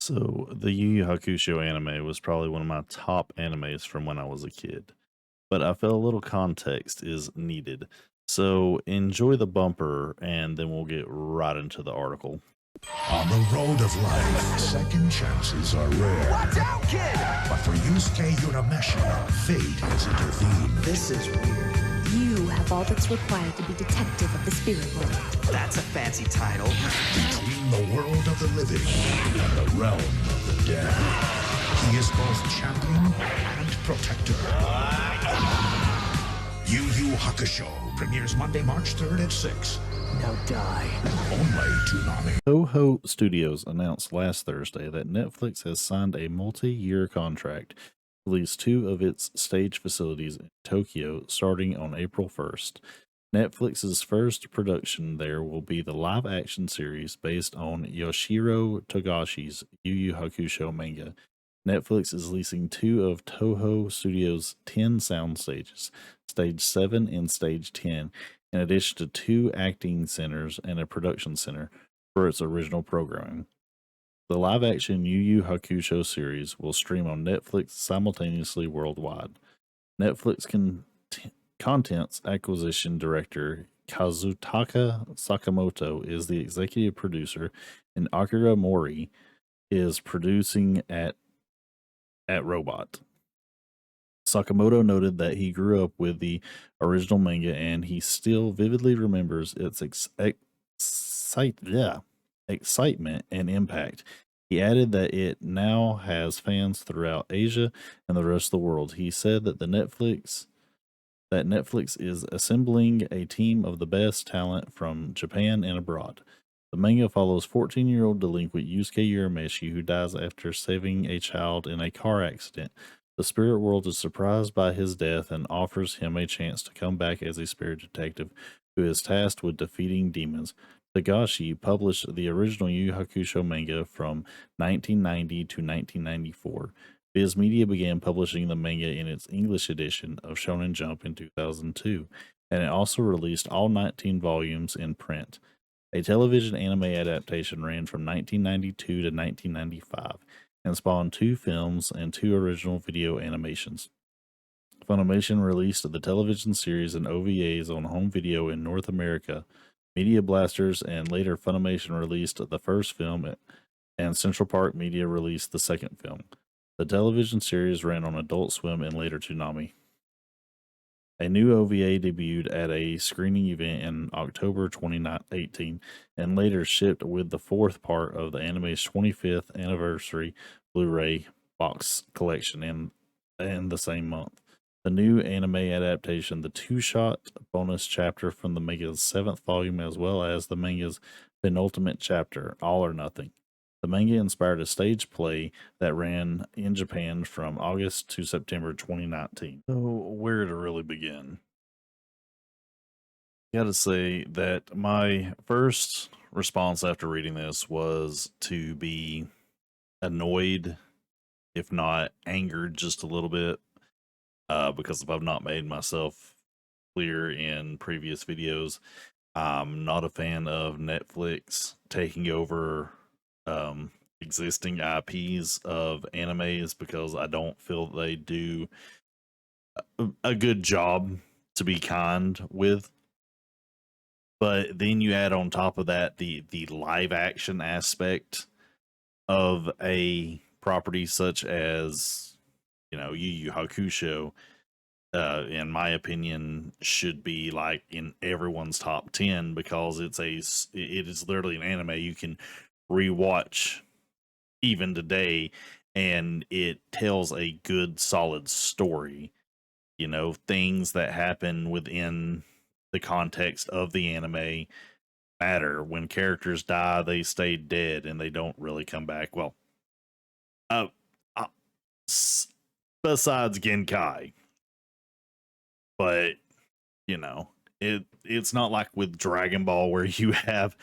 So the Yu Yu Hakusho anime was probably one of my top animes from when I was a kid, but I feel a little context is needed. So enjoy the bumper and then we'll get right into the article. On the road of life, second chances are rare. Watch out, kid! But for Yusuke Urameshi, fate has intervened. This is weird. You have all that's required to be detective of the spirit world. That's a fancy title. Between the world of the living and the realm of the dead, he is both champion and protector. Yu Yu Hakusho premieres Monday, March 3rd at 6. Now die. Only Toonami. Toho Studios announced last Thursday that Netflix has signed a multi-year contract to release two of its stage facilities in Tokyo starting on April 1st. Netflix's first production there will be the live-action series based on Yoshiro Togashi's Yu Yu Hakusho manga. Netflix is leasing two of Toho Studios' 10 sound stages, Stage 7 and Stage 10, in addition to two acting centers and a production center for its original programming. The live-action Yu Yu Hakusho series will stream on Netflix simultaneously worldwide. Netflix Contents Acquisition Director Kazutaka Sakamoto is the executive producer, and Akira Mori is producing at Robot. Sakamoto noted that he grew up with the original manga and he still vividly remembers its excitement and impact. He added that it now has fans throughout Asia and the rest of the world. He said that Netflix is assembling a team of the best talent from Japan and abroad. The manga follows 14-year-old delinquent Yusuke Urameshi, who dies after saving a child in a car accident. The spirit world is surprised by his death and offers him a chance to come back as a spirit detective who is tasked with defeating demons. Togashi published the original Yu Yu Hakusho manga from 1990 to 1994. Viz Media began publishing the manga in its English edition of Shonen Jump in 2002, and it also released all 19 volumes in print. A television anime adaptation ran from 1992 to 1995 and spawned two films and two original video animations. Funimation released the television series and OVAs on home video in North America. Media Blasters and later Funimation released the first film, and Central Park Media released the second film. The television series ran on Adult Swim and later Toonami. A new OVA debuted at a screening event in October 2018 and later shipped with the fourth part of the anime's 25th anniversary Blu-ray box collection in the same month. The new anime adaptation, the two-shot bonus chapter from the manga's 7th volume, as well as the manga's penultimate chapter, All or Nothing. The manga inspired a stage play that ran in Japan from August to September 2019. So, where to really begin? I gotta say that my first response after reading this was to be annoyed, if not angered just a little bit, because if I've not made myself clear in previous videos, I'm not a fan of Netflix taking over existing IPs of animes because I don't feel they do a good job, to be kind, with. But then you add on top of that the live action aspect of a property such as, Yu Yu Hakusho, in my opinion, should be like in everyone's top 10 because it is literally an anime you can rewatch even today, and it tells a good solid story. Things that happen within the context of the anime matter. When characters die, they stay dead and they don't really come back. Well, uh, uh besides Genkai, but it's not like with Dragon Ball where you have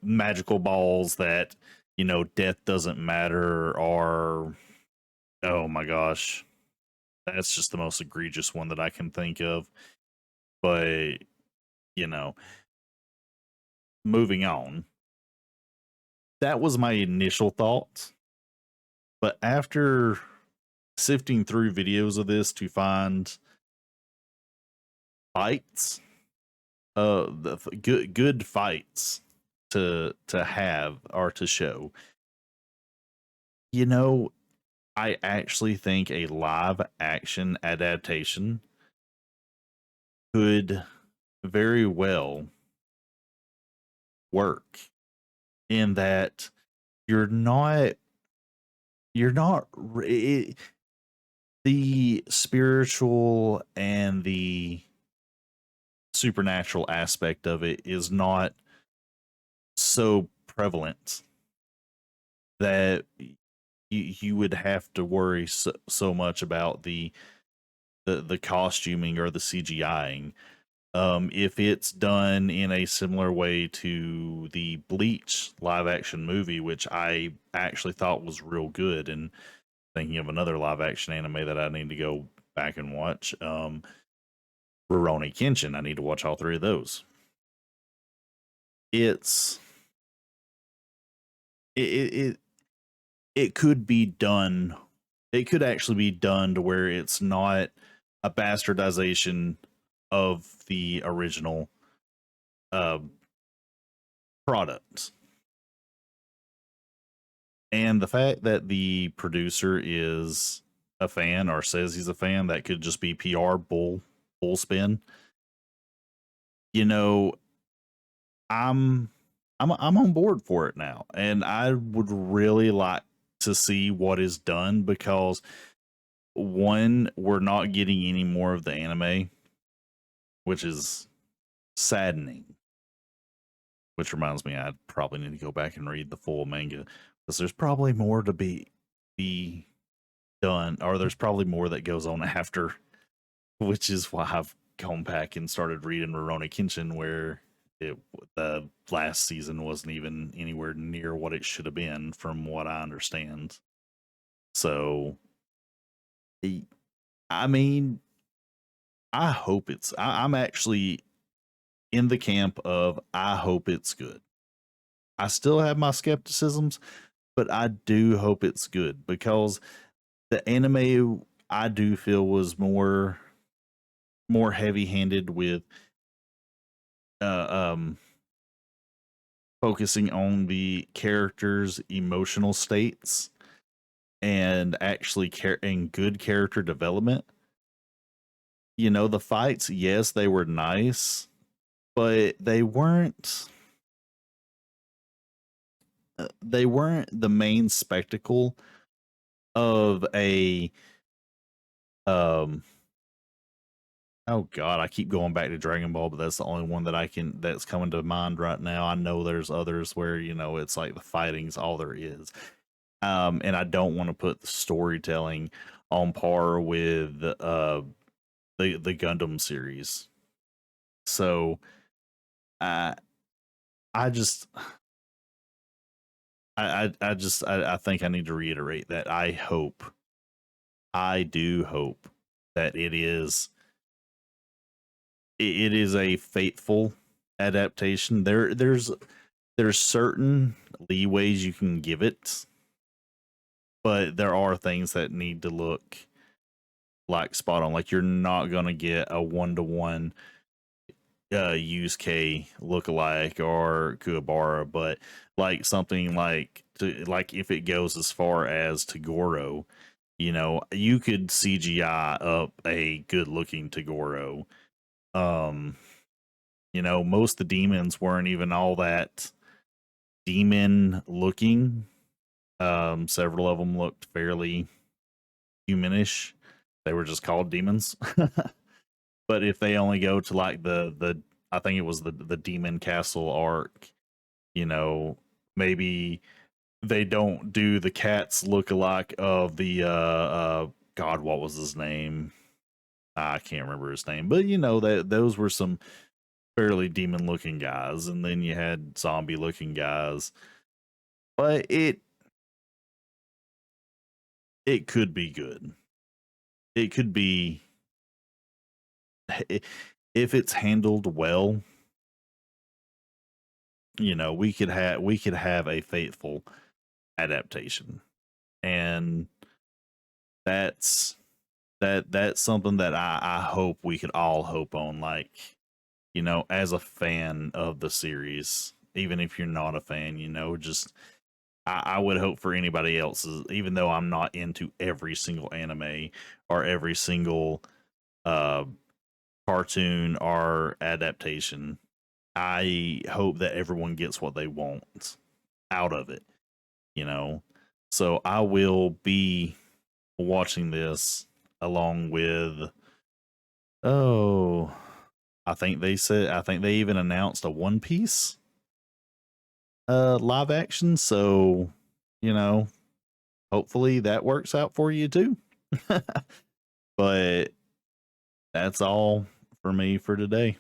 magical balls that death doesn't matter, or oh my gosh, that's just the most egregious one that I can think of. But moving on, that was my initial thought But after sifting through videos of this to find fights, good fights to have or to show, you know, I actually think a live action adaptation could very well work in that you're not you're not the spiritual and the supernatural aspect of it is not so prevalent that you would have to worry so much about the costuming or the CGIing. If it's done in a similar way to the Bleach live action movie, which I actually thought was real good, and thinking of another live action anime that I need to go back and watch, Rurouni Kenshin. I need to watch all three of those. It's it it could be done. It could actually be done to where it's not a bastardization of the original uh, product. And the fact that the producer is a fan or says he's a fan, that could just be PR bull spin. You know, I'm I'm on board for it now, and I would really like to see what is done because one, we're not getting any more of the anime, which is saddening. Which reminds me, I probably need to go back and read the full manga because there's probably more to be done, or there's probably more that goes on after, which is why I've gone back and started reading Rurouni Kenshin, where the last season wasn't even anywhere near what it should have been, from what I understand. So, I mean, I hope I'm actually in the camp of I hope it's good. I still have my skepticisms, but I do hope it's good because the anime I do feel was more heavy handed with uh, um focusing on the characters' emotional states and actually care and good character development. You know, the fights, yes, they were nice, but they weren't the main spectacle of a um oh god, I keep going back to Dragon Ball, but that's the only one that's coming to mind right now. I know there's others where, it's like the fighting's all there is. And I don't want to put the storytelling on par with the Gundam series. So I I just I think I need to reiterate that I do hope that it is a faithful adaptation. There's certain leeways you can give it, but there are things that need to look like spot on. Like, you're not gonna get a 1-to-1 Yusuke lookalike or Kuwabara, but like something like if it goes as far as Tagoro, you could CGI up a good looking Tagoro. Um, most of the demons weren't even all that demon looking. Several of them looked fairly humanish. They were just called demons. But if they only go to like the I think it was the demon castle arc, maybe they don't do the cat's look-alike of the god, what was his name? I can't remember his name, but that those were some fairly demon looking guys, and then you had zombie looking guys. But it could be good. It could be, if it's handled well, we could have a faithful adaptation. And that's that's something that I hope we could all hope on. Like, you know, as a fan of the series, even if you're not a fan, you know, just I would hope for anybody else's, even though I'm not into every single anime or every single uh cartoon or adaptation. I hope that everyone gets what they want out of it, you know. So I will be watching this along with, oh, I think they even announced a One Piece live action, so you know, hopefully that works out for you too. But that's all for me for today.